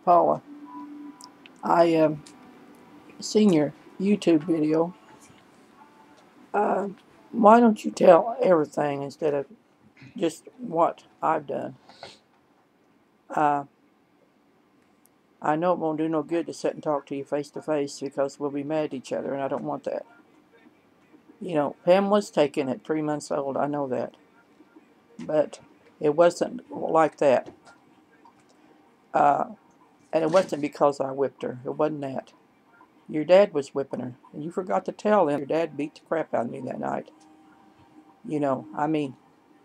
Paula, I seen your YouTube video. Uh, why don't you tell everything instead of just what I've done? Uh, I know it won't do no good to sit and talk to you face to face because we'll be mad at each other, and I don't want that. You know, Pam was taken at 3 months old. I know that, but it wasn't like that, uh, and it wasn't because I whipped her. It wasn't that. Your dad was whipping her, and you forgot to tell them your dad beat the crap out of me that night. I mean,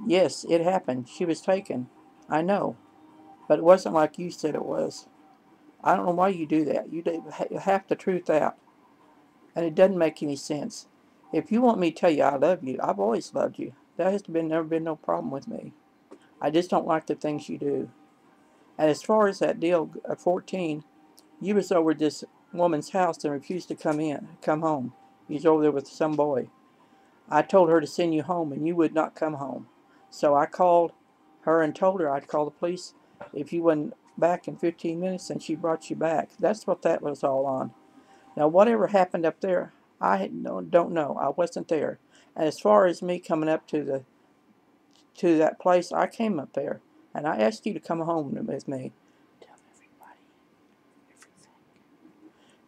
yes, it happened. She was taken. I know. But it wasn't like you said it was. I don't know why you do that. You do half the truth out. And it doesn't make any sense. If you want me to tell you I love you, I've always loved you. That has been never been no problem with me. I just don't like the things you do. And as far as that deal at 14, you was over at this woman's house and refused to come home. You was over there with some boy. I told her to send you home, and you would not come home. So I called her and told her I'd call the police if you wasn't back in 15 minutes, and she brought you back. That's what that was all on. Now, whatever happened up there, don't know. I wasn't there. And as far as me coming up to that place, I came up there, and I asked you to come home with me.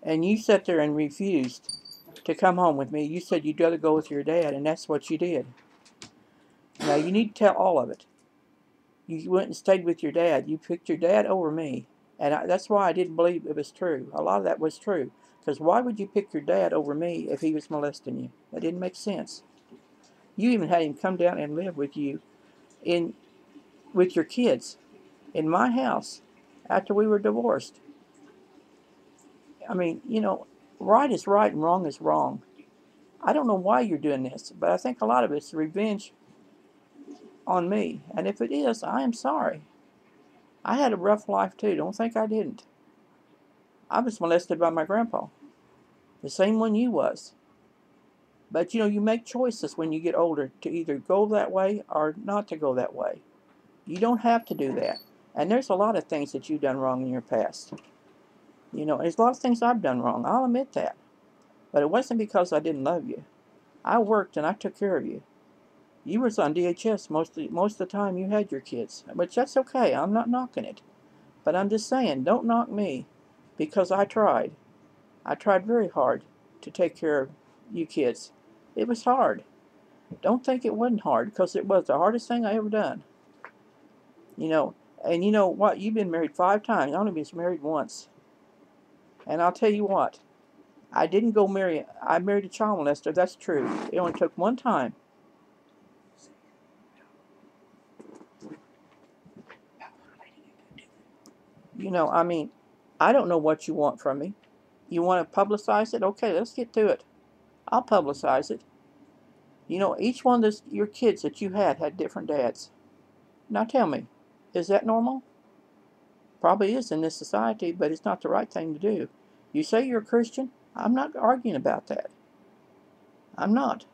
And you sat there and refused to come home with me. You said you'd rather go with your dad, and that's what you did. Now, you need to tell all of it. You went and stayed with your dad. You picked your dad over me. And that's why I didn't believe it was true. A lot of that was true. Because why would you pick your dad over me if he was molesting you? That didn't make sense. You even had him come down and live with you in with your kids in my house after we were divorced. I mean, right is right and wrong is wrong. I don't know why you're doing this, but I think a lot of it's revenge on me. And if it is, I am sorry. I had a rough life too. Don't think I didn't. I was molested by my grandpa, the same one you was. But you make choices when you get older to either go that way or not to go that way. You don't have to do that. And there's a lot of things that you've done wrong in your past. There's a lot of things I've done wrong. I'll admit that. But it wasn't because I didn't love you. I worked and I took care of you. You was on DHS most of the time you had your kids, which that's okay. I'm not knocking it. But I'm just saying, don't knock me because I tried. I tried very hard to take care of you kids. It was hard. Don't think it wasn't hard, because it was the hardest thing I ever done. You know, and you know what? You've been married 5 times. I only been married once. And I'll tell you what. I didn't go marry. I married a child molester. That's true. It only took one time. I mean, I don't know what you want from me. You want to publicize it? Okay, let's get to it. I'll publicize it. Each one of your kids that you had different dads. Now tell me, is that normal? Probably is in this society, but it's not the right thing to do. You say you're a Christian? I'm not arguing about that. I'm not.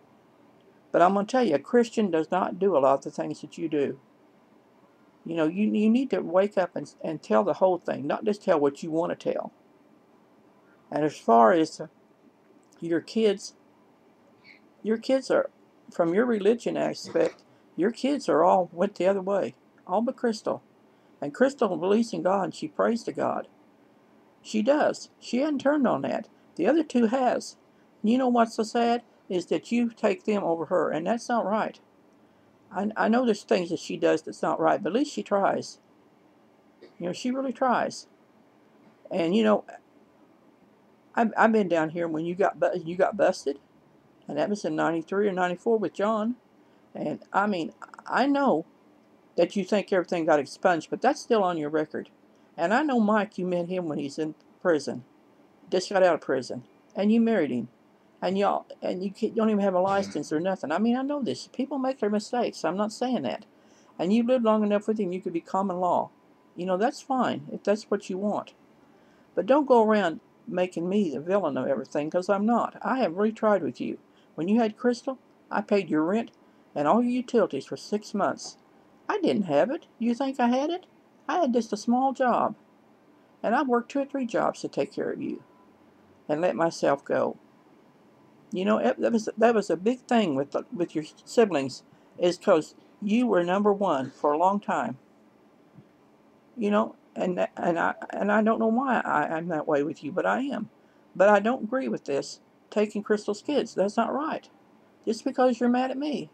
But I'm going to tell you, a Christian does not do a lot of the things that you do. You need to wake up and tell the whole thing, not just tell what you want to tell. And as far as your kids, your kids are, from your religion aspect, your kids are all went the other way. All but Crystal. And Crystal believes in God and she prays to God. She does. She hadn't turned on that. The other two has. You know what's so sad? Is that you take them over her, and that's not right. I know there's things that she does that's not right, but at least she tries. She really tries. And I've been down here when you got busted, and that was in '93 or '94 with John. And I mean, I know that you think everything got expunged, but that's still on your record. And I know Mike, you met him when he's in prison, just got out of prison, and you married him. And you don't even have a license or nothing. I mean, I know this. People make their mistakes. I'm not saying that. And you lived long enough with him, you could be common law. That's fine if that's what you want. But don't go around making me the villain of everything, because I'm not. I have really tried with you. When you had Crystal, I paid your rent and all your utilities for 6 months. I didn't have it. You think I had it? I had just a small job. And I worked 2 or 3 jobs to take care of you and let myself go. You know, that was a big thing with your siblings, is because you were number one for a long time. You know, and I don't know why I'm that way with you, but I am. But I don't agree with this taking Crystal's kids. That's not right. Just because you're mad at me,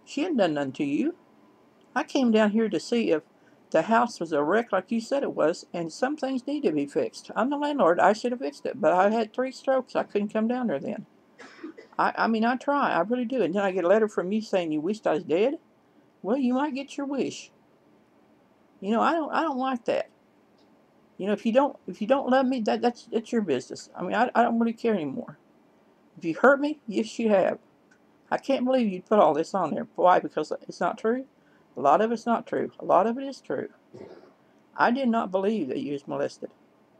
she hadn't done nothing to you. I came down here to see if the house was a wreck like you said it was, and some things need to be fixed. I'm the landlord. I should have fixed it, but I had 3 strokes. I couldn't come down there then. I mean, I try. I really do. And then I get a letter from you saying you wished I was dead. Well, you might get your wish. You know, I don't like that. You know, if you don't love me, that's your business. I mean, I don't really care anymore. If you hurt me, yes, you have. I can't believe you'd put all this on there. Why? Because it's not true? A lot of it's not true. A lot of it is true. I did not believe that you was molested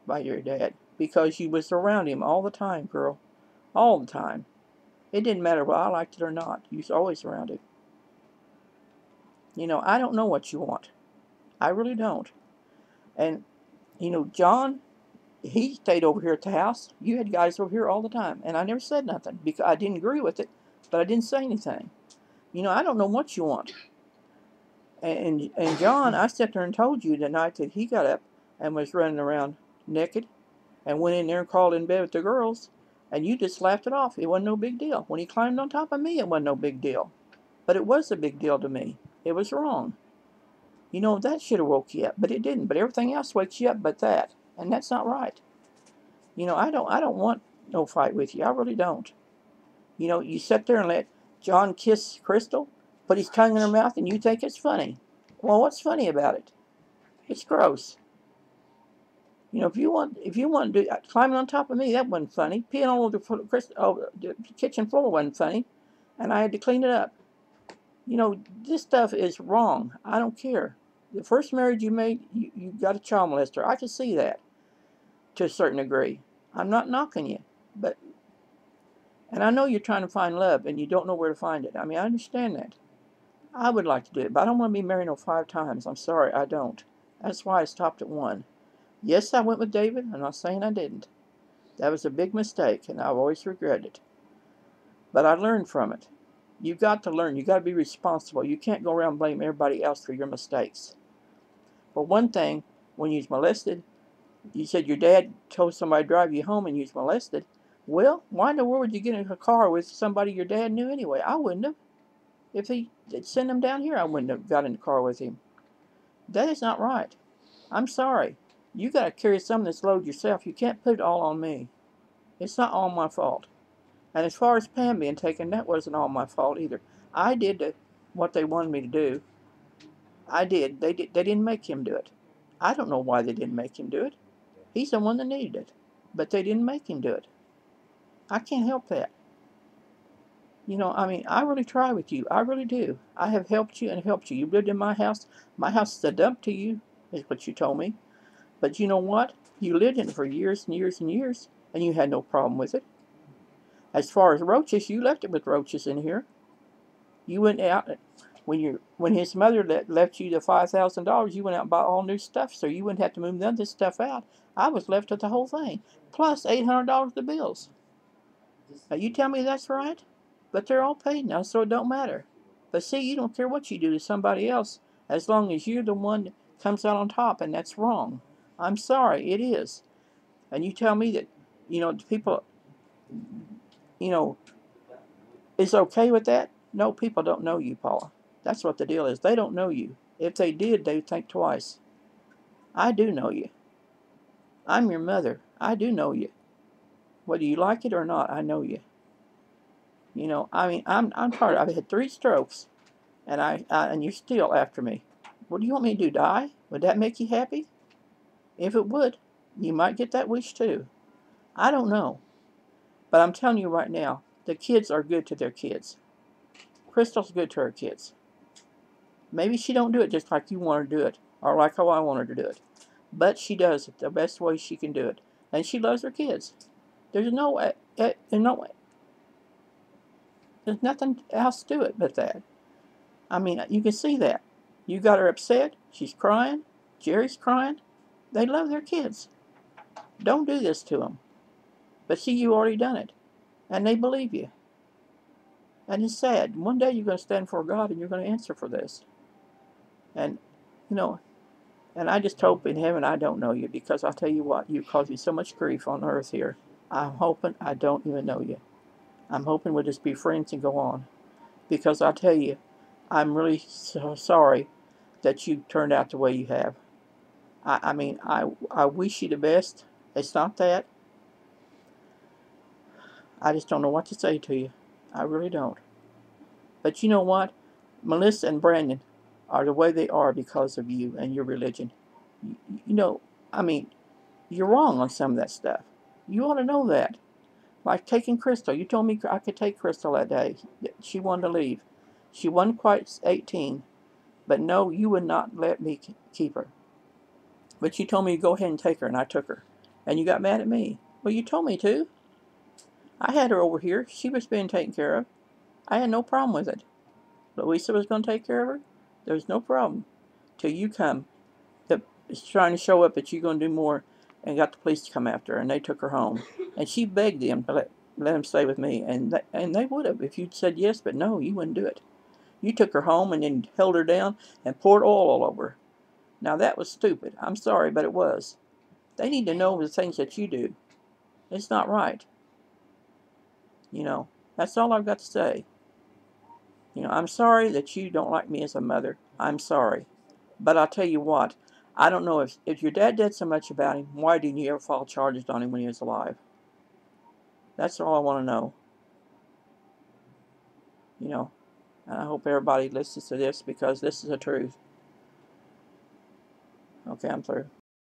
by your dad because you was around him all the time, girl. All the time. It didn't matter whether I liked it or not. You was always around him. You know, I don't know what you want. I really don't. And, you know, John, he stayed over here at the house. You had guys over here all the time. And I never said nothing because I didn't agree with it, but I didn't say anything. You know, I don't know what you want. And John, I sat there and told you the night that he got up and was running around naked and went in there and crawled in bed with the girls, and you just laughed it off. It wasn't no big deal. When he climbed on top of me, it wasn't no big deal. But it was a big deal to me. It was wrong. You know, that should have woke you up, but it didn't. But everything else wakes you up but that. And that's not right. You know, I don't want no fight with you. I really don't. You know, you sit there and let John kiss Crystal, put his tongue in her mouth, and you think it's funny. Well, what's funny about it? It's gross. You know, if you want to do climbing on top of me, that wasn't funny. Peeing all over the kitchen floor wasn't funny, and I had to clean it up. You know, this stuff is wrong. I don't care. The first marriage you made, you got a child molester. I can see that to a certain degree. I'm not knocking you, but and I know you're trying to find love and you don't know where to find it. I mean, I understand that. I would like to do it, but I don't want to be married no 5 times. I'm sorry, I don't. That's why I stopped at 1. Yes, I went with David. I'm not saying I didn't. That was a big mistake, and I've always regretted it. But I learned from it. You've got to learn. You've got to be responsible. You can't go around blaming everybody else for your mistakes. For one thing, when you was molested, you said your dad told somebody to drive you home and you was molested. Well, why in the world would you get in a car with somebody your dad knew anyway? I wouldn't have. If he'd send him down here, I wouldn't have got in the car with him. That is not right. I'm sorry. You got to carry some of this load yourself. You can't put it all on me. It's not all my fault. And as far as Pam being taken, that wasn't all my fault either. I did what they wanted me to do. I did. They didn't make him do it. I don't know why they didn't make him do it. He's the one that needed it. But they didn't make him do it. I can't help that. You know, I mean, I really try with you. I really do. I have helped you and helped you. You lived in my house. My house is a dump to you, is what you told me. But you know what? You lived in it for years and years and years, and you had no problem with it. As far as roaches, you left it with roaches in here. You went out when his mother left you the $5,000. You went out and bought all new stuff, so you wouldn't have to move none of this stuff out. I was left with the whole thing, plus $800 of bills. Now you tell me that's right, but they're all paid now, so it don't matter. But see, you don't care what you do to somebody else, as long as you're the one that comes out on top, and that's wrong. I'm sorry, it is. And you tell me that, you know, people, you know, is okay with that? No, people don't know you, Paula. That's what the deal is. They don't know you. If they did, they'd think twice. I do know you. I'm your mother. I do know you. Whether you like it or not, I know you. You know, I mean, I'm tired. I've had 3 strokes, and and you're still after me. What do you want me to do? Die? Would that make you happy? If it would, you might get that wish too. I don't know. But I'm telling you right now, the kids are good to their kids. Crystal's good to her kids. Maybe she don't do it just like you want her to do it, or like how I want her to do it. But she does it the best way she can do it. And she loves her kids. There's there's nothing else to it but that. I mean, you can see that. You got her upset. She's crying. Jerry's crying. They love their kids. Don't do this to them. But see, you already done it. And they believe you. And it's sad. One day you're going to stand before God and you're going to answer for this. And, you know, and I just hope in heaven I don't know you, because I'll tell you what, you caused me so much grief on earth here. I'm hoping I don't even know you. I'm hoping we'll just be friends and go on. Because I'll tell you, I'm really so sorry that you turned out the way you have. I mean, I wish you the best. It's not that. I just don't know what to say to you. I really don't. But you know what? Melissa and Brandon are the way they are because of you and your religion. You know, I mean, you're wrong on some of that stuff. You ought to know that. Like taking Crystal. You told me I could take Crystal that day. She wanted to leave. She wasn't quite 18. But no, you would not let me keep her. But you told me to go ahead and take her, and I took her. And you got mad at me. Well, you told me to. I had her over here. She was being taken care of. I had no problem with it. Louisa was going to take care of her. There was no problem. Till you come. That is trying to show up that you're going to do more, and got the police to come after her, and they took her home. And she begged them to let him stay with me. And they would have if you'd said yes, but no, you wouldn't do it. You took her home and then held her down and poured oil all over her. Now that was stupid. I'm sorry, but it was. They need to know the things that you do. It's not right. You know, that's all I've got to say. You know, I'm sorry that you don't like me as a mother. I'm sorry. But I'll tell you what, I don't know if your dad did so much about him, why didn't you ever file charges on him when he was alive? That's all I want to know. You know, and I hope everybody listens to this, because this is the truth. Okay, I'm through.